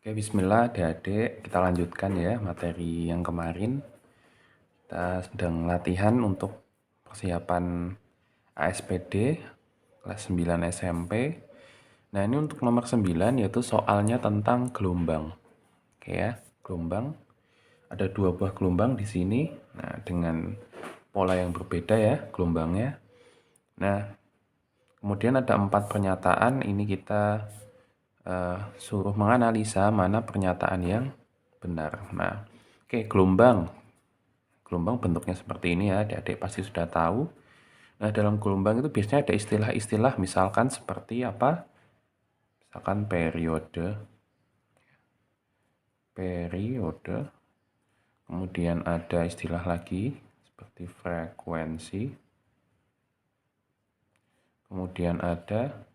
Oke, bismillah adik-adik, kita lanjutkan ya materi yang kemarin. Kita sedang latihan untuk persiapan ASPD kelas 9 SMP. Nah, ini untuk nomor 9 yaitu soalnya tentang gelombang. Oke ya, gelombang. Ada dua buah gelombang di sini. Nah, dengan pola yang berbeda ya gelombangnya. Nah, kemudian ada 4 pernyataan. Ini kita suruh menganalisa mana pernyataan yang benar. Nah, oke, gelombang. Gelombang bentuknya seperti ini ya, adik-adik pasti sudah tahu. Nah, dalam gelombang itu biasanya ada istilah-istilah, misalkan seperti apa? Misalkan periode. Kemudian ada istilah lagi seperti frekuensi. Kemudian ada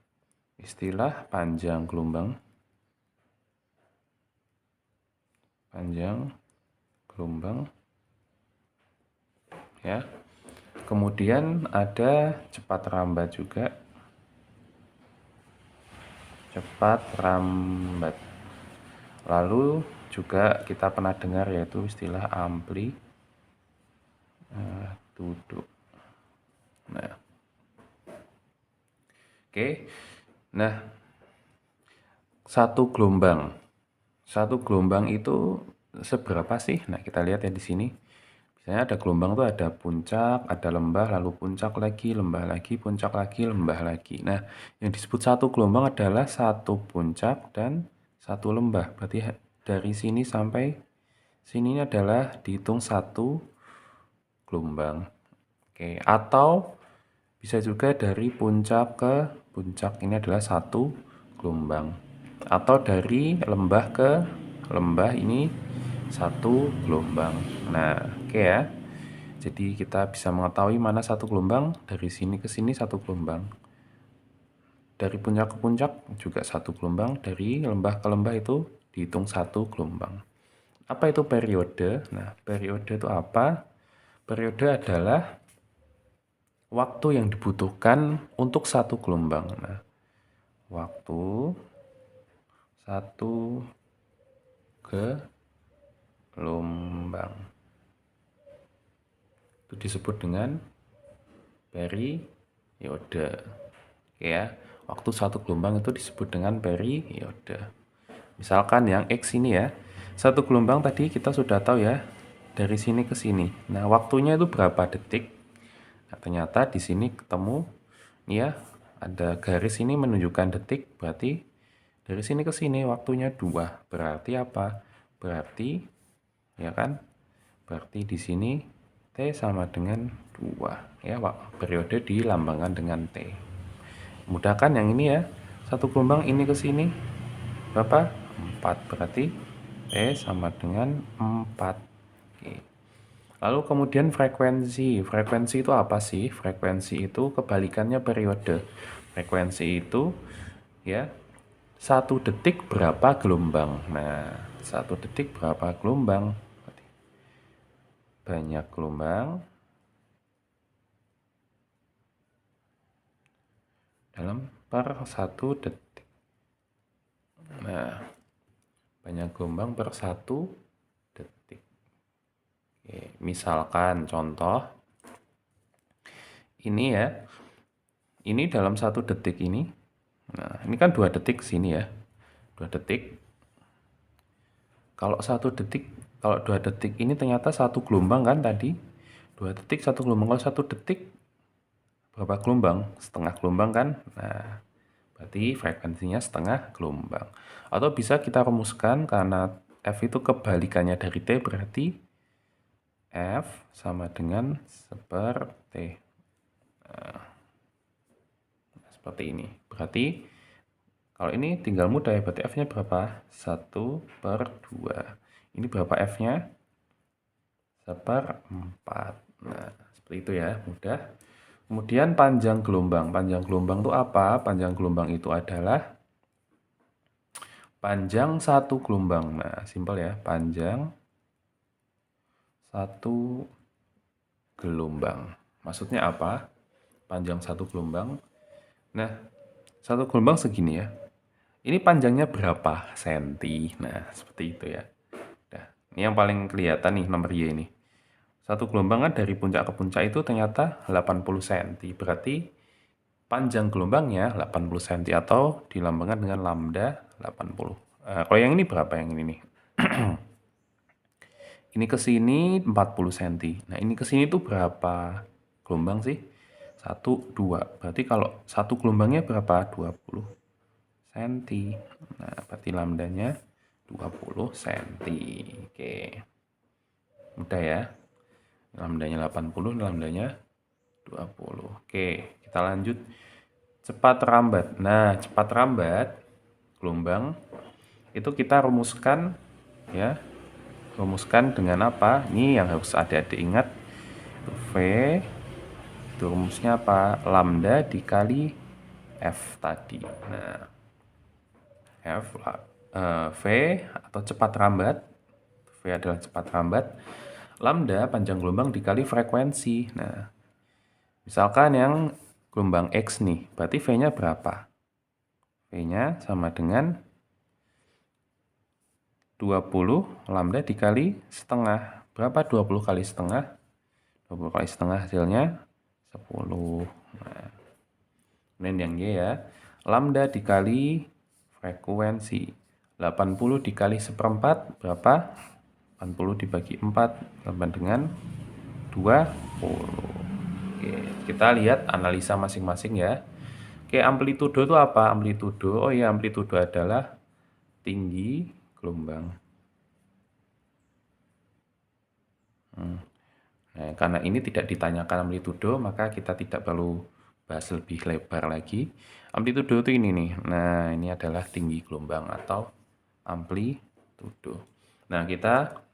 istilah panjang gelombang. Panjang gelombang. Ya. Kemudian ada cepat rambat juga. Cepat rambat. Lalu juga kita pernah dengar yaitu istilah amplitudo. Nah, oke. Nah, satu gelombang itu seberapa sih? Nah, kita lihat ya di sini. Misalnya ada gelombang tuh ada puncak, ada lembah, lalu puncak lagi, lembah lagi, puncak lagi, lembah lagi. Nah, yang disebut satu gelombang adalah satu puncak dan satu lembah. Berarti dari sini sampai sini adalah dihitung satu gelombang. Oke, atau bisa juga dari puncak ke puncak, ini adalah satu gelombang. Atau dari lembah ke lembah, ini satu gelombang. Nah, oke ya. Jadi kita bisa mengetahui mana satu gelombang, dari sini ke sini satu gelombang. Dari puncak ke puncak juga satu gelombang, dari lembah ke lembah itu dihitung satu gelombang. Apa itu periode? Nah, periode itu apa? Periode adalah waktu yang dibutuhkan untuk satu gelombang. Nah, waktu satu gelombang itu disebut dengan periode. Ya, waktu satu gelombang itu disebut dengan periode. Misalkan yang X ini ya, satu gelombang tadi kita sudah tahu ya, dari sini ke sini. Nah, waktunya itu berapa detik? Nah, ternyata di sini ketemu ya, ada garis ini menunjukkan detik, berarti dari sini ke sini waktunya 2. Berarti apa? Berarti ya kan? Berarti di sini T sama dengan 2. Ya, periode dilambangkan dengan T. Mudah kan yang ini ya? Satu gelombang ini ke sini berapa? 4. Berarti T sama dengan 4. Oke. Lalu kemudian frekuensi. Frekuensi itu apa sih? Frekuensi itu kebalikannya periode. Frekuensi itu ya, 1 detik berapa gelombang. Nah, 1 detik berapa gelombang? Banyak gelombang dalam per 1 detik. Nah, banyak gelombang per 1 detik. Oke, misalkan contoh ini ya, ini dalam 1 detik ini. Nah, ini kan 2 detik sini ya, 2 detik. Kalau 1 detik, kalau 2 detik ini ternyata satu gelombang kan tadi, 2 detik satu gelombang. Kalau 1 detik berapa gelombang? Setengah gelombang kan? Nah, berarti frekuensinya setengah gelombang. Atau bisa kita rumuskan karena F itu kebalikannya dari T, berarti F sama dengan seperti seperti ini. Berarti kalau ini tinggal mudah ya, berarti F-nya berapa? 1/2. Ini berapa F-nya? 1/4. Nah, seperti itu ya, mudah. Kemudian panjang gelombang. Panjang gelombang itu apa? Panjang gelombang itu adalah panjang satu gelombang. Nah, simpel ya, panjang satu gelombang. Maksudnya apa? Panjang satu gelombang. Nah, satu gelombang segini ya. Ini panjangnya berapa senti? Nah, seperti itu ya. Nah, ini yang paling kelihatan nih nomor Y ini. Satu gelombang kan dari puncak ke puncak itu ternyata 80 cm. Berarti panjang gelombangnya 80 cm atau dilambangkan dengan lambda 80. Kalau yang ini berapa yang ini nih? Ini ke sini 40 cm. Nah, ini ke sini tuh berapa gelombang sih? 1, 2. Berarti kalau satu gelombangnya berapa? 20 cm. Nah, berarti lambdanya 20 cm. Oke. Mudah ya. Lambdanya 80, lambdanya 20. Oke, kita lanjut. Cepat rambat. Nah, cepat rambat gelombang itu kita rumuskan ya. Rumuskan dengan apa? Ini yang harus adik-adik ingat. V itu rumusnya apa? Lambda dikali F tadi. Nah, V atau cepat rambat. V adalah cepat rambat. Lambda panjang gelombang dikali frekuensi. Nah, misalkan yang gelombang X nih, berarti V-nya berapa? V-nya sama dengan 20 lambda dikali setengah. Berapa 20 kali setengah? 20 kali setengah hasilnya 10. Nah, kemudian yang Y ya. Lambda dikali frekuensi. 80 dikali seperempat berapa? 80 dibagi 4 sama dengan 20. Oke, kita lihat analisa masing-masing ya. Oke, amplitudo itu apa? Amplitudo, oh iya, amplitudo adalah tinggi gelombang. Nah, karena ini tidak ditanyakan amplitudo, maka kita tidak perlu bahas lebih lebar lagi. Amplitudo itu ini nih. Nah, ini adalah tinggi gelombang atau amplitudo. Nah, kita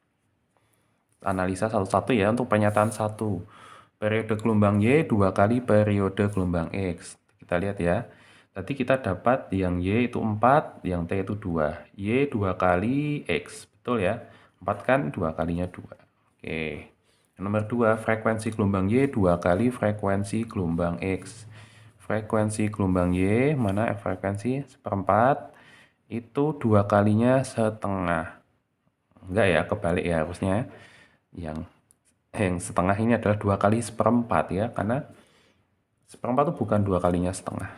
analisa satu-satu ya untuk pernyataan 1. Periode gelombang Y 2 kali periode gelombang X. Kita lihat ya. Tadi kita dapat yang Y itu 4, yang T itu 2. Y 2 kali X. Betul ya? 4 kan 2 kalinya 2. Oke. Nomor 2, frekuensi gelombang Y 2 kali frekuensi gelombang X. Frekuensi gelombang Y, mana frekuensi? Seperempat. Itu 2 kalinya setengah. Enggak ya, kebalik ya harusnya. Yang setengah ini adalah 2 kali seperempat ya, karena seperempat itu bukan 2 kalinya setengah.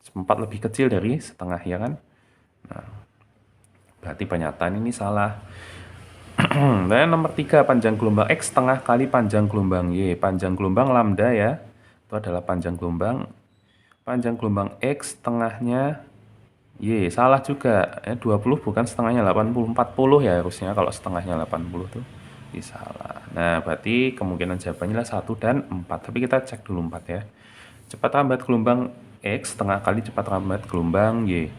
Seperempat lebih kecil dari setengah ya kan. Nah, berarti pernyataan ini salah. Dan nomor 3, panjang gelombang X setengah kali panjang gelombang Y. Panjang gelombang lambda ya, itu adalah panjang gelombang. Panjang gelombang X setengahnya Y. Salah juga, 20 bukan setengahnya 80, 40 ya harusnya kalau setengahnya 80 tuh. Salah. Nah, berarti kemungkinan jawabannya adalah 1 dan 4. Tapi kita cek dulu 4 ya. Cepat rambat gelombang X setengah kali cepat rambat gelombang Y.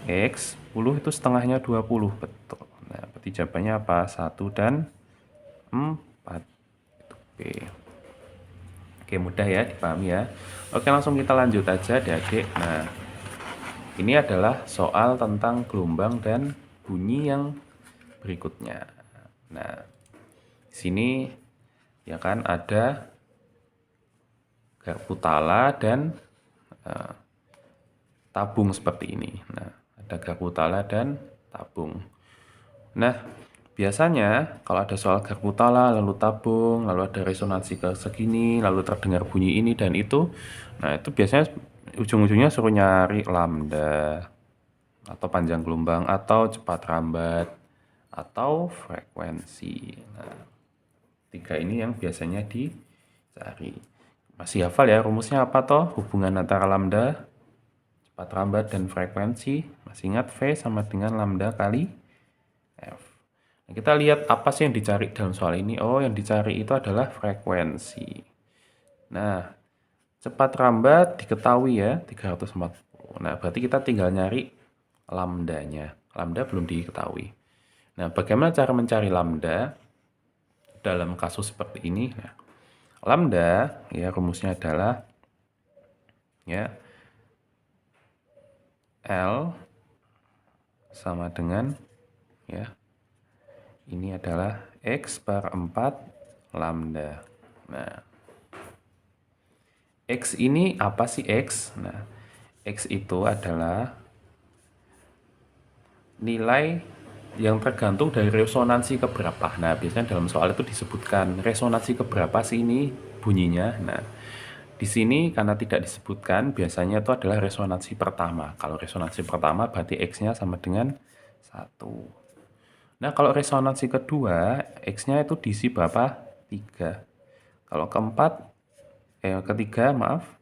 X 10 itu setengahnya 20. Betul. Nah, berarti jawabannya apa? 1 dan 4. Itu B. Oke, mudah ya dipahami ya. Oke, langsung kita lanjut aja adik-adik. Nah, ini adalah soal tentang gelombang dan bunyi yang berikutnya. Nah, di sini ya kan ada garpu tala dan tabung seperti ini. Nah, ada garpu tala dan tabung. Nah, biasanya kalau ada soal garpu tala, lalu tabung, lalu ada resonansi ke segini, lalu terdengar bunyi ini dan itu, nah itu biasanya ujung-ujungnya suruh nyari lambda, atau panjang gelombang, atau cepat rambat, atau frekuensi. Nah, 3 ini yang biasanya dicari. Masih hafal ya rumusnya apa toh? Hubungan antara lambda, cepat rambat, dan frekuensi. Masih ingat V sama dengan lambda kali F. Nah, kita lihat apa sih yang dicari dalam soal ini. Oh, yang dicari itu adalah frekuensi. Nah, cepat rambat diketahui ya, 340. Nah, berarti kita tinggal nyari lambdanya. Lambda belum diketahui. Nah, bagaimana cara mencari lambda dalam kasus seperti ini? Nah, lambda ya rumusnya adalah ya L sama dengan ya ini adalah X per 4 lambda. Nah, X ini apa sih X? Nah, X itu adalah nilai yang tergantung dari resonansi keberapa. Nah, biasanya dalam soal itu disebutkan resonansi keberapa sih ini bunyinya. Nah, di sini karena tidak disebutkan, biasanya itu adalah resonansi pertama. Kalau resonansi pertama berarti X-nya sama dengan 1. Nah, kalau resonansi kedua, X-nya itu diisi berapa? 3. Kalau ketiga, maaf,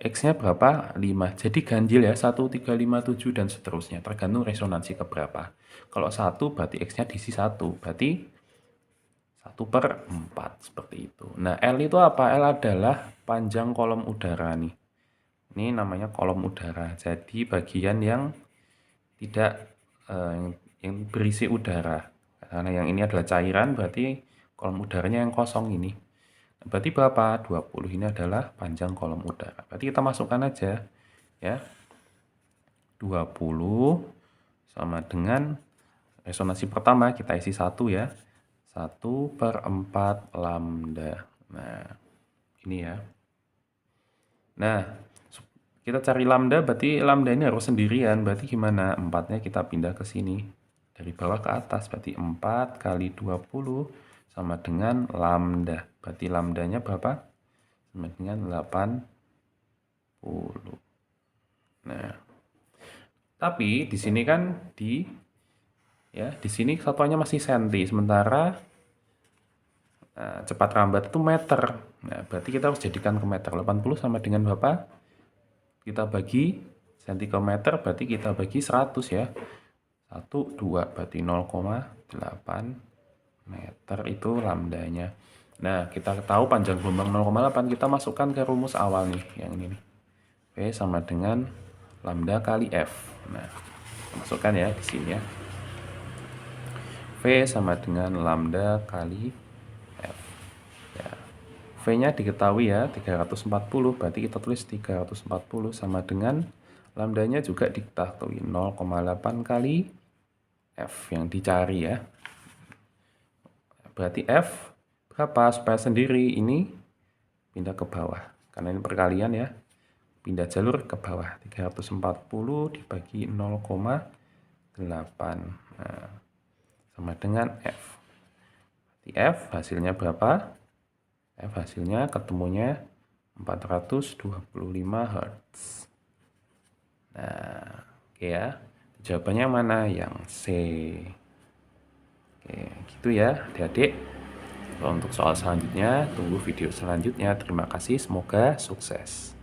X-nya berapa? 5. Jadi ganjil ya, 1, 3, 5, 7, dan seterusnya. Tergantung resonansi keberapa. Kalau 1 berarti X-nya diisi 1. Berarti 1/4. Seperti itu. Nah, L itu apa? L adalah panjang kolom udara nih. Ini namanya kolom udara. Jadi bagian yang tidak yang berisi udara. Karena yang ini adalah cairan, berarti kolom udaranya yang kosong ini. Berarti berapa? 20. Ini adalah panjang kolom udara. Berarti kita masukkan aja ya. 20 sama dengan resonansi pertama kita isi 1 ya. 1/4 lambda. Nah, ini ya. Nah, kita cari lambda, berarti lambda ini harus sendirian. Berarti gimana? 4-nya kita pindah ke sini. Dari bawah ke atas, berarti 4 kali 20 sama dengan lambda. Berarti lambdanya berapa? Sama dengan 80. Nah, tapi di sini kan di sini satuannya masih senti, sementara cepat rambat itu meter. Nah, berarti kita harus jadikan ke meter. 80 sama dengan berapa? Kita bagi senti ke meter, berarti kita bagi 100 ya. 1, 2, berarti 0,8 meter itu lambdanya. Nah, kita tahu panjang gelombang 0,8, kita masukkan ke rumus awal nih, yang ini nih. V sama dengan lambda kali F. Nah, masukkan ya di sini ya. V sama dengan lambda kali F. Ya. V-nya diketahui ya, 340, berarti kita tulis 340 sama dengan lambdanya juga diketahui 0,8 kali F yang dicari ya. Berarti F berapa? Supaya sendiri ini pindah ke bawah. Karena ini perkalian ya. Pindah jalur ke bawah. 340 dibagi 0,8. Nah, sama dengan F. Berarti F hasilnya berapa? F hasilnya ketemunya 425 Hz. Nah, oke ya. Jawabannya mana? Yang C. Oke, gitu ya adik-adik. Untuk soal selanjutnya, tunggu video selanjutnya. Terima kasih, semoga sukses.